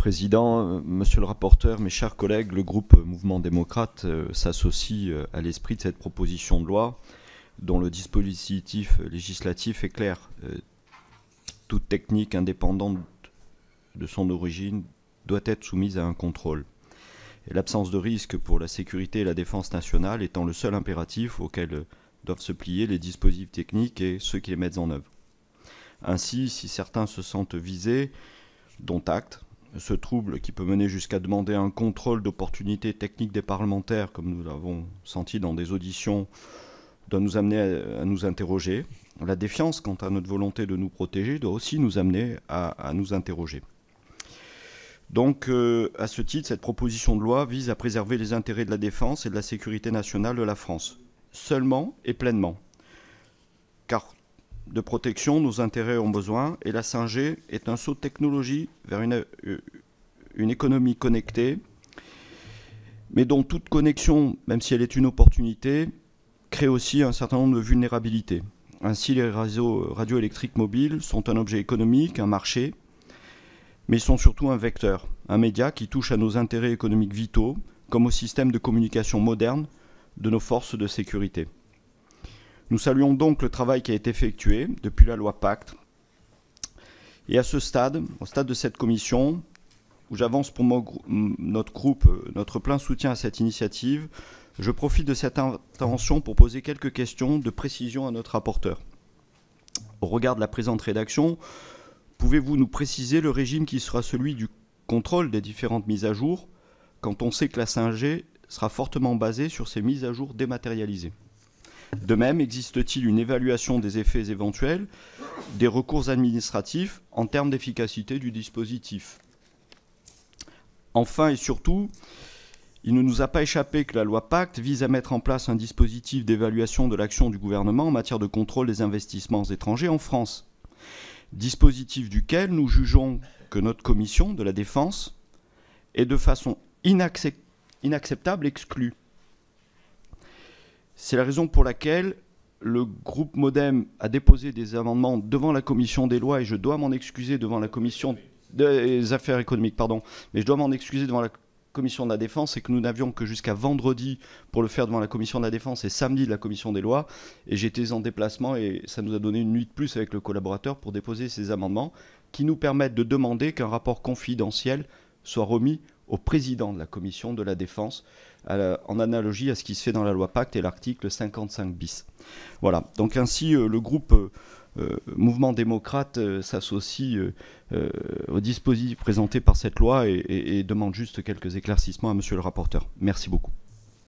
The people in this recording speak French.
Président, Monsieur le rapporteur, mes chers collègues, le groupe Mouvement démocrate s'associe à l'esprit de cette proposition de loi dont le dispositif législatif est clair. Toute technique indépendante de son origine doit être soumise à un contrôle. Et l'absence de risque pour la sécurité et la défense nationale étant le seul impératif auquel doivent se plier les dispositifs techniques et ceux qui les mettent en œuvre. Ainsi, si certains se sentent visés, dont acte, ce trouble qui peut mener jusqu'à demander un contrôle d'opportunité technique des parlementaires, comme nous l'avons senti dans des auditions, doit nous amener à nous interroger. La défiance quant à notre volonté de nous protéger doit aussi nous amener à nous interroger. Donc, à ce titre, cette proposition de loi vise à préserver les intérêts de la défense et de la sécurité nationale de la France, seulement et pleinement. Car de protection, nos intérêts ont besoin, et la 5G est un saut de technologie vers une économie connectée, mais dont toute connexion, même si elle est une opportunité, crée aussi un certain nombre de vulnérabilités. Ainsi, les réseaux radioélectriques mobiles sont un objet économique, un marché, mais sont surtout un vecteur, un média qui touche à nos intérêts économiques vitaux, comme au système de communication moderne de nos forces de sécurité. Nous saluons donc le travail qui a été effectué depuis la loi Pacte. Et à ce stade, au stade de cette commission, où j'avance pour notre groupe, notre plein soutien à cette initiative, je profite de cette intervention pour poser quelques questions de précision à notre rapporteur. Au regard de la présente rédaction, pouvez-vous nous préciser le régime qui sera celui du contrôle des différentes mises à jour, quand on sait que la 5G sera fortement basée sur ces mises à jour dématérialisées? De même, existe-t-il une évaluation des effets éventuels des recours administratifs en termes d'efficacité du dispositif? Enfin et surtout, il ne nous a pas échappé que la loi Pacte vise à mettre en place un dispositif d'évaluation de l'action du gouvernement en matière de contrôle des investissements étrangers en France, dispositif duquel nous jugeons que notre commission de la Défense est de façon inacceptable exclue. C'est la raison pour laquelle le groupe MoDem a déposé des amendements devant la commission des lois, et je dois m'en excuser devant la commission des affaires économiques, pardon, mais je dois m'en excuser devant la commission de la Défense, et que nous n'avions que jusqu'à vendredi pour le faire devant la commission de la Défense et samedi de la commission des lois, et j'étais en déplacement et ça nous a donné une nuit de plus avec le collaborateur pour déposer ces amendements qui nous permettent de demander qu'un rapport confidentiel soit remis au président de la commission de la Défense, en analogie à ce qui se fait dans la loi Pacte et l'article 55 bis. Voilà, donc ainsi le groupe Mouvement démocrate s'associe au dispositif présenté par cette loi et demande juste quelques éclaircissements à monsieur le rapporteur. Merci beaucoup.